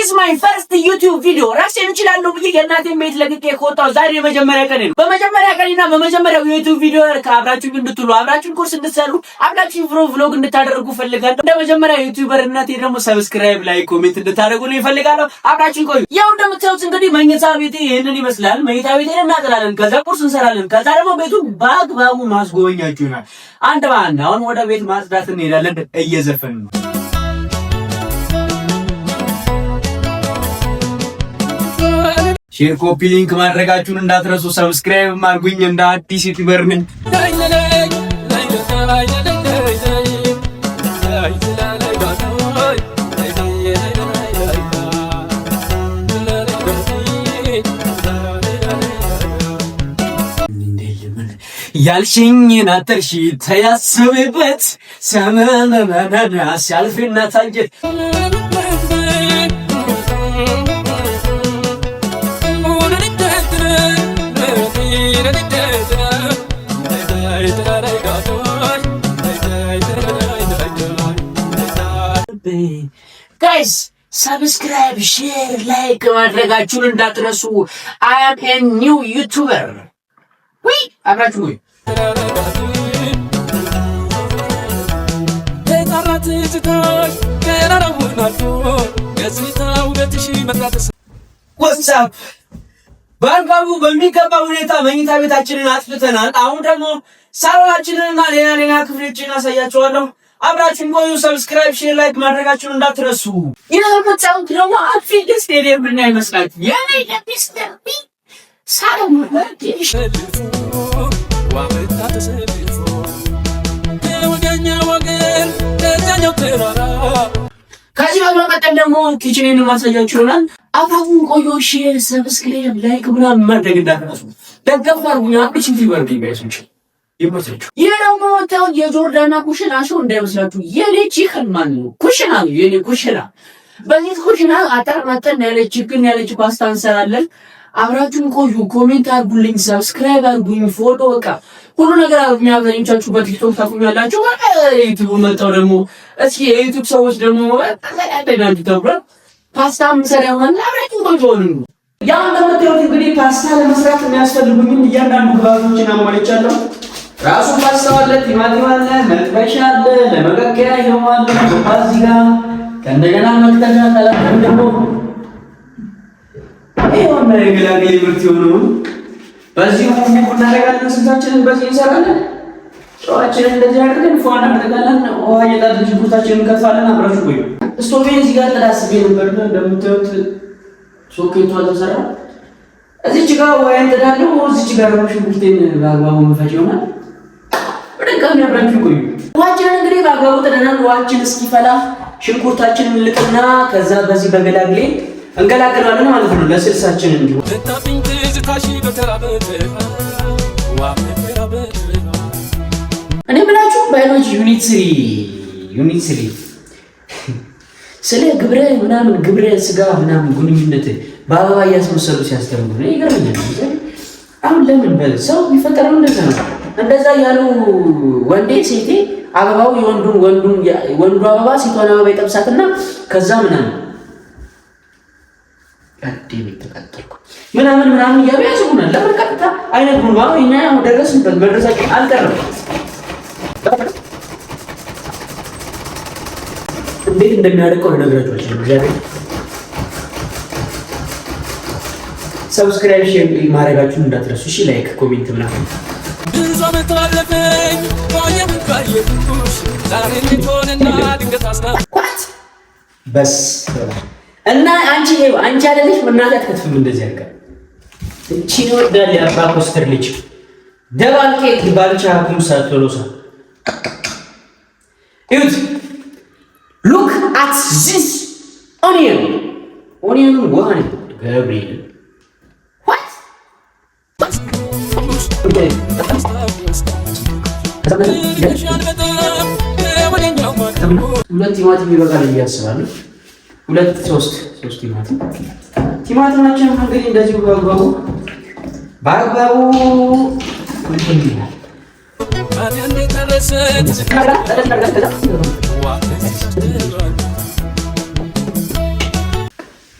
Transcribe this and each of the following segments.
is my first YouTube video. ራሴን እችላለሁ ብዬ የእናቴን ቤት ለቅቄ ከወጣሁ ዛሬ የመጀመሪያ ቀኔ ነው። በመጀመሪያ ቀኔና በመጀመሪያው YouTube ቪዲዮ አብራችሁ እንድትሉ አብራችሁ ኮርስ እንድትሰሩ አብራችሁ vlog እንድታደርጉ ፈልጋለሁ። እንደ መጀመሪያ ዩቲዩበር እናቴ ደግሞ ሰብስክራይብ፣ ላይክ፣ ኮሜንት እንድታደርጉ ነው ይፈልጋለሁ። አብራችሁ ቆዩ። ያው እንደምታዩት እንግዲህ መኝታ ቤቴ ይሄንን ይመስላል። መኝታ ቤቴን እናጥላለን፣ ከዛ ቁርስ እንሰራለን፣ ከዛ ደግሞ ቤቱን በአግባቡ ማስጎበኛችሁ ይሆናል። አንድ በአንድ አሁን ወደ ቤት ማጽዳት እንሄዳለን እየዘፈን ነው። ሼር ኮፒ ሊንክ ማድረጋችሁን እንዳትረሱ። ሰብስክራይብ አድርጉኝ እንደ አዲስ ዩቲዩበር ነኝ። ያልሽኝን አትርሺ ተያስብበት ሰመመመና ሲያልፍና ታንጀት ጋይስ ሰብስክራይብ፣ ሼር፣ ላይክ ማድረጋችሁን እንዳትረሱ። አይ አም ኤ ኒው ዩቲዩበር። ወይ አብራችሁ ወይ ዋትስአፕ በአንጋቡ በሚገባ ሁኔታ መኝታ ቤታችንን አጥፍተናል። አሁን ደግሞ ሳሎናችንንና ሌላ ክፍሎችን አሳያችኋለሁ። አብራችሁን ቆዩ። ሰብስክራይብ፣ ሼር፣ ላይክ ማድረጋችሁን እንዳትረሱ። የመጣው ደግሞ አትፊልድ ስቴዲየም እና ይመስላል የኔ ለቢስተር ቢ ሳሎን ወዲሽ ዋመታ ተሰልፎ ወገኛ ወገን ለዛኛው ተራራ። ከዚህ በመቀጠል ደግሞ ኪችኔን ማሳያችሁ ይሆናል። አብራችሁን ቆዩ። ሼር፣ ሰብስክራይብ፣ ላይክ ምናምን ማድረግ እንዳትረሱ። ደገፍ አድርጉኝ። አፕሪሺየት ይወርድ ይመስልኝ ይመስላችሁ። ይሄ ደግሞ ታውን የጆርዳና ኩሽና ሾው እንዳይመስላችሁ። የኔ ቺክን ማን ነው ኩሽና ነው የኔ ኩሽና። በዚህ ኩሽና አጣር መጠን ያለች ቺክን ያለች ፓስታ እንሰራለን። አብራችሁን ቆዩ። ኮሜንት አድርጉልኝ፣ ሰብስክራይብ አድርጉኝ፣ ፎቶ በቃ ሁሉ ነገር የሚያገኙቻችሁ በቲክቶክ ታቁኛላችሁ። ዩቲዩብ መጣው ደግሞ እስኪ የዩቲዩብ ሰዎች ደግሞ አደናጁ ተብሎ ፓስታ ምሰራ ይሆናል። አብራችሁን ቆዩ። ያው እንደምታዩት እንግዲህ ፓስታ ለመስራት የሚያስፈልጉኝ እያንዳንዱ ግብአቶችን አሟልቻለሁ። ራሱ ፓስታ አለ፣ ቲማቲም አለ፣ መጥበሻ አለ፣ ለመቀቀያ ይሆናል ፓስቲጋ ከእንደገና መክተሻ ታላቅ ደግሞ ይሄውን የገላገሌ ምርት የሆነው በዚህ ሁሉ እናደርጋለን። ስንታችንን በዚህ እንሰራለን። ጨዋችንን እንደዚህ አድርገን ፏን አድርጋለን። ውሃ እየጣድን ሽንኩርታችንን እንከትፋለን። አብራችሁ ቆዩ። ስቶቬን እዚህ ጋር ተዳስቤ ነበር። እንደምታዩት ሶኬቱ አልተሰራም። እዚች ጋር ውሃዬን ጥዳለሁ። እዚች ጋር ደግሞ ሽንኩርቴን በአግባቡ መፈጭ ይሆናል። በድጋሚ አብራችሁ ቆዩ። ውሃችንን እንግዲህ በአግባቡ ጥደናል። ውሃችን እስኪፈላ ሽንኩርታችንን ልቅና ከዛ በዚህ በገላግሌ እንቀላቅለዋለን ማለት ነው። ለስልሳችን እንዲሁ እኔ ብላችሁ ባዮሎጂ ዩኒት 3 ስለ ግብረ ምናምን ግብረ ስጋ ምናምን ግንኙነት በአበባ እያስመሰሉ ሲያስተምሩ ነው ይገርመኛል። አሁን ለምን በሰው የሚፈጠረው እንደዛ ነው። እንደዛ ያሉ ወንዴ ሴቴ አበባው ወንዱ አበባ ሴቷን አበባ ይጠብሳትና ከዛ ምናምን አዲም ተቀጥልኩ ምናምን እያሉ ያስቡናል። ለምን ቀጥታ አይነት ጉልባ እኛ ያው ደረስንበት መድረሳችን አልቀረም። እንዴት እንደሚያደርገው ልነግራችሁ አልችልም። እግዚአብሔር ሰብስክራይብ፣ ሼር ማድረጋችሁን እንዳትረሱ። እሺ ላይክ፣ ኮሜንት ምናምን ብዙ ዓመት አለፈኝ ቆየም ካየኩሽ ዛሬ ልትሆንና ድንገት አስታውስ በስ እና አንቺ አይደለሽ እናት አትከትፍም እንደዚህ ያልካ እቺ ነው ዳል ያባ ኮስተር ልጅ ደባልቄ ባልቻ ኩምሳ ቶሎሳ ይሁት ሉክ አት ዚስ ኦኒየን ዋን ገብርኤል what ሁለት ቲማቲም ይበቃል እያስባለሁ። ሁለት ሶስት ቲማቲማችን እንግዲህ እንደዚህ በአግባቡ እንትን ይላል።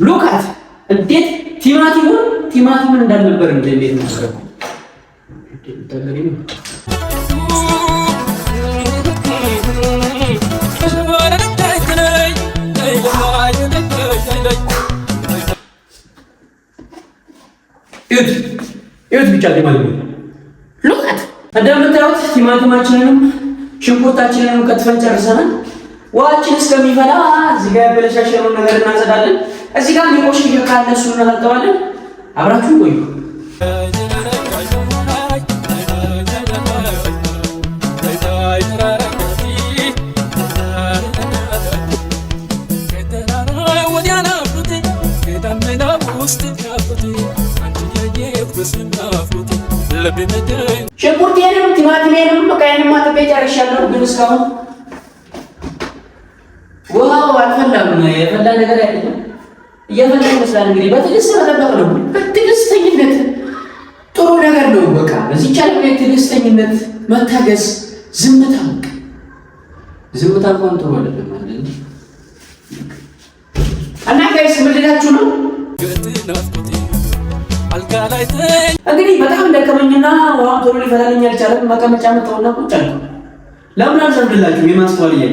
ሉካት እንዴት ቲማቲምን እንዳልነበር እንዴት ነው ይሁት ብቻ ሉካት እንደምታዩት ቲማቲማችንንም ሽንኩርታችንንም ከትፈን ጨርሰናል። ውሃችን እስከሚፈላ እዚህ ጋር ያበለሻሸነውን ነገር እናጸዳለን። እዚህ ጋር የሚቆሽሽ ካለ እሱን እናጠባለን። አብራችሁ ቆዩ። ሽንኩርቴንም ቲማቲሜንም በቃዬንም አጥቤ ጨርሻለሁ። ግን እስካሁን ውሃው አልፈላም። የፈላ ነገር አይደለም፣ እየፈላ ይመስላል። እንግዲህ በትዕግስት መጠበቅ ነው። በትዕግስተኝነት ጥሩ ነገር ነው። በቃ በዚህ ቻለ ትዕግስተኝነት፣ መታገስ፣ ዝምታ እንኳን ጥሩ አይደለም ማለት እንዴ። እና ጋይስ ምንድናችሁ ነው እንግዲህ በጣም ደከመኝና ውሃ ቶሎ ሊፈላልኝ አልቻለም። መቀመጫ መጣውና ቁጭ አልኩ። ለምን አልዘምድላችሁ? የማስተዋል ይሄ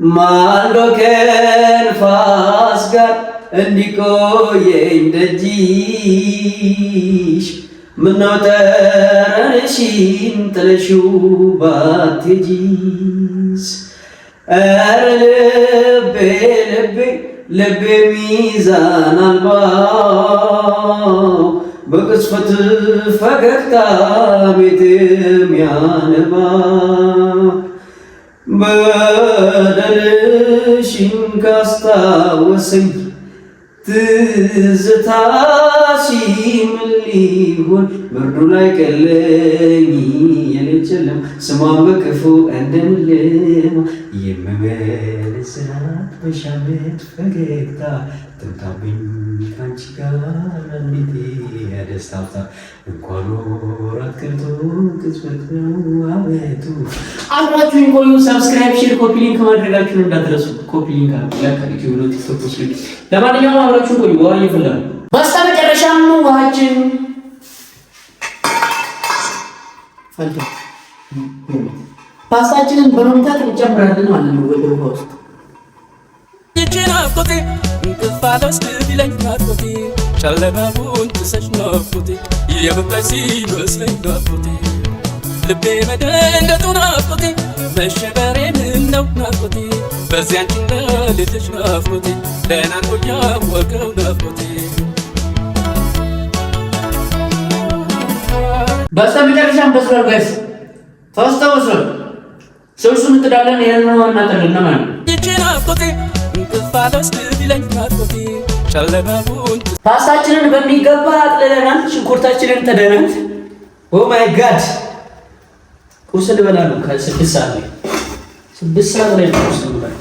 ማልዶ ከንፋስ ጋር እንዲቆየኝ ደጅሽ ምነው ጠረንሽን ጥለሽው ባትሄጂስ? ኧረ ልቤ ሚዛን አልባ በቅጽበት ፈገግታ ቤትም ያነባ በደልሽን ካስታወሰኝ ትዝታሽ ምን ሊሆን ብርዱ ላይ ቀለኝ የሌት ጨለማ ስሟን በክፉ እንደምልማ የምመልስላት በሻበት ፈገግታ ትምታብኝ ካንቺ ጋር እንዴት ያደስታውታ እንኳን ወራት ቀርቶ ቅጽበት ነው አመቱ። አብራችሁን ቆዩ። ሰብስክራይብ፣ ሼር፣ ኮፒ ሊንክ ማድረጋችሁን እንዳትረሱ። ኮፒ ሊንክ አላከሪቱ ነው ቲክቶክ ውስጥ። ለማንኛውም አብራችሁን ቆዩ። ውሃ እየፈላ ነው። በስተመጨረሻም ውሃችን ፈልቶ ፓስታችንን በመምታት እንጨምራለን ማለት ነው ወደ ውሃ ውስጥ። ናፍቆቴ እንቅልፋለስ ቢለኝ ናፍቆቴ ጨለማውን ትሰሽ ናፍቆቴ የመጣሽ ሲመስለኝ ናፍቆቴ ልቤ መደንገጡ ናፍቆቴ መሸበሬ ምነው ናፍቆቴ በዚያንቺና ልጅሽ ናፍቆቴ ለናንቆኛ ወቀው ናፍቆቴ። በስተመጨረሻም በስሏል ጋይስ ታስታውሱን ሰውሱን እንጥዳለን። ይሄን ነው እናጠልና ማለት ነው። ናፍቆቴ ፓስታችንን በሚገባ አጥልለናል። ሽንኩርታችንን ተደናል። ኦ ማይ ጋድ ቁርስ ልበላ ነው። ከ6 ሰዓት ላይ 6 ሰዓት ላይ ቁርስ ልበላ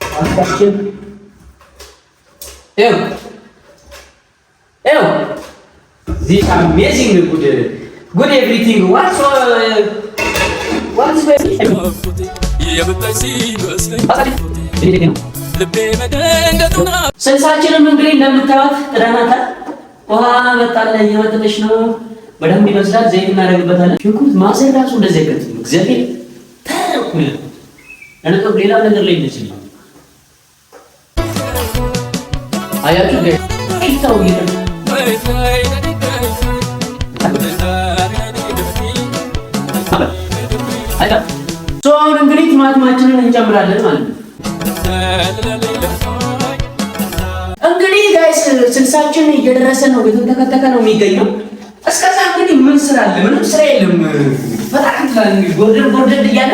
ፓስታችን this amazing good everything what's ስልሳችንም እንግዲህ እንደምታዩት ጥዳናታል። ውሃ መጣለ እየመጠለች ነው። በደንብ ይመስላል። ዘይት እናደርግበታለን። ሽንኩርት ማሰር ራሱ እንደዚህ አይቀጥም። እግዚአብሔር ተረኩል ለነገሩ ሌላ ነገር ላይ እንደዚህ ነው። አያችሁ ጋር ይታው ይላል። አሁን እንግዲህ ቲማቲማችንን እንጨምራለን ማለት ነው። እንግዲህ ጋይስ ስልሳችን እየደረሰ ነው። የተንተከተከ ነው የሚገኘው። እስከዛ እንግዲህ ምን ስራ አለ? ምንም ስራ የለም። ፈጣን ትላል እንግዲህ ጎርደድ እያለ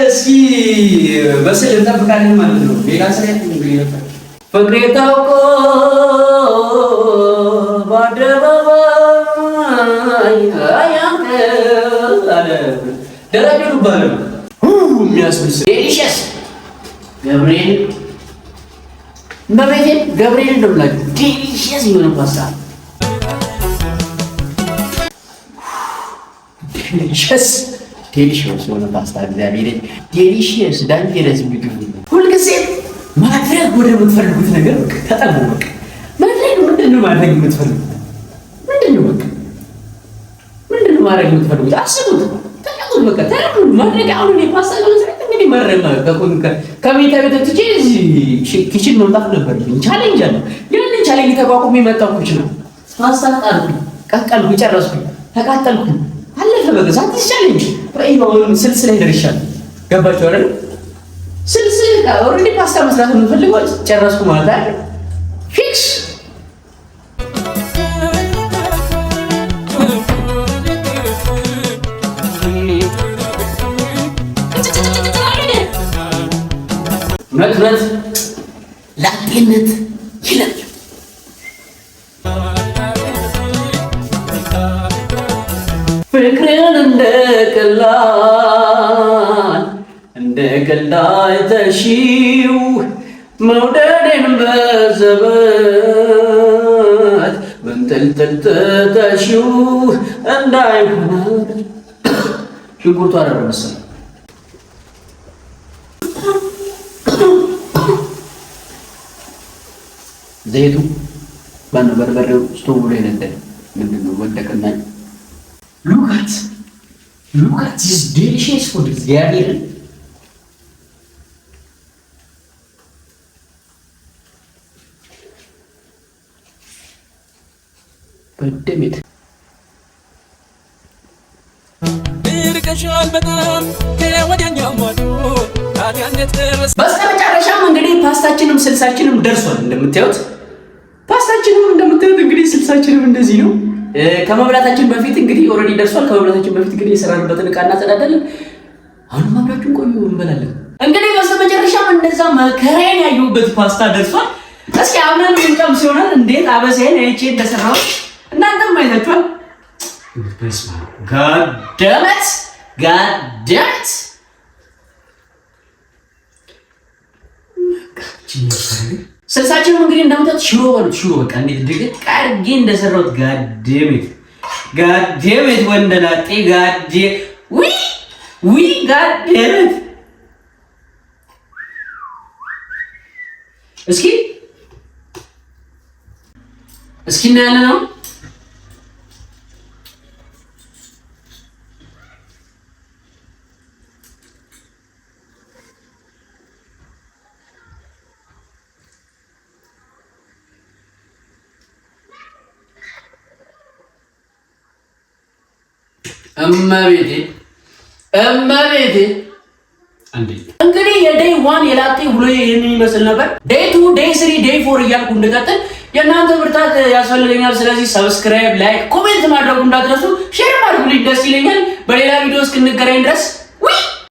እስኪ በስል እንጠብቃለን ማለት ነው። ሌላ ስራ የለም እንግዲህ ነበር ፍቅሬ ታውቆ ባደባባይ አያንተ አለ ደረጃ ይባላል የሚያስብስ ዴሊሽስ ገብርኤል በቤቴ ገብርኤል እንደምላችሁ ዴሊሽስ የሆነ ፓስታ ዴሊሽስ የሆነ ፓስታ እግዚአብሔር ዴሊሽስ ዳንቴለስ ምግብ ሁልጊዜ ማድረግ ወደ የምትፈልጉት ነገር በቃ ተጠሙ። በቃ ምንድነው ማድረግ የምትፈልጉት? ምንድነው ማድረግ የምትፈልጉት? አስቡት፣ ተጠሙት። በቃ ተጠሙት። ማድረግ አሁን ፓስታ ለመስራት እንግዲህ መረማ ከቤታ ቤት ትቼ ኪችን መምጣት ነበርብኝ። ቻሌንጅ አለ። ያንን ቻሌንጅ ተቋቁሜ መጣሁ። ኪችን ፓስታ ጣልኩኝ፣ ቀቀልኩ፣ ጨረስኩኝ፣ ተቃጠልኩኝ። አለፈ በቃ። ሳትስ ቻሌንጅ ስልስ ላይ ደርሻለሁ። ገባችሁ አይደል? ስልስ ኦልሬዲ ፓስታ መስራት የምፈልገው ጨረስኩ ማለት አይደል? ፊክስ መክረት ላጤነት ይላል። ፍቅርን እንደ ቀልድ አይተሽው መውደዴን በዘበት በንጥልጥል ትተሽው እንዳይሆን ሽንኩርቱ አደረ መሰለኝ። ዘይቱ ባነ በርበሬው ስቶቭ ላይ ነበር። ምንድነው ወደቀና? Look at this delicious food. እግዚአብሔር በደምት በስተመጨረሻም እንግዲህ ፓስታችንም ስልሳችንም ደርሷል። እንደምታዩት እንግዲህ ስልሳችንም እንደዚህ ነው። ከመብላታችን በፊት እንግዲህ ኦልሬዲ ደርሷል። ከመብላታችን በፊት እንግዲህ የሰራንበትን ዕቃ እናጸዳዳለን። አሁን አብራችሁን ቆዩ፣ እንበላለን። እንግዲህ በስተመጨረሻም እንደዛ መከራዬን ያየሁበት ፓስታ ደርሷል። እስኪ አብረን እንቀምስ ይሆናል። እንዴት አበሳዬን አይቼ እንደሰራሁት እናንተም አይታችኋል። ጋደመት ስልሳችንም እንግዲህ እንደምታዩት ሽሮ በሉት። ሽሮ በቃ እንዴት ድግት አድርጌ እንደሰራሁት ጋደመት ወንደላጤ ጋደመት። እስኪ እናያለን ነው እመቤቴ እንግዲህ የዴይ 1 የላጤ ብሎ ይሄንን ይመስል ነበር። ዴይ 2 ዴይ 3 ዴይ 4 እያልኩ እንደቀጥል የእናንተ ብርታት ያስፈልገኛል። ስለዚህ ሰብስክራይብ፣ ላይክ፣ ኮሜንት ማድረጉ እንዳትረሱ፣ ሼር ማድረጉ ደስ ይለኛል። በሌላ ቪዲዮ እስክንገናኝ ድረስ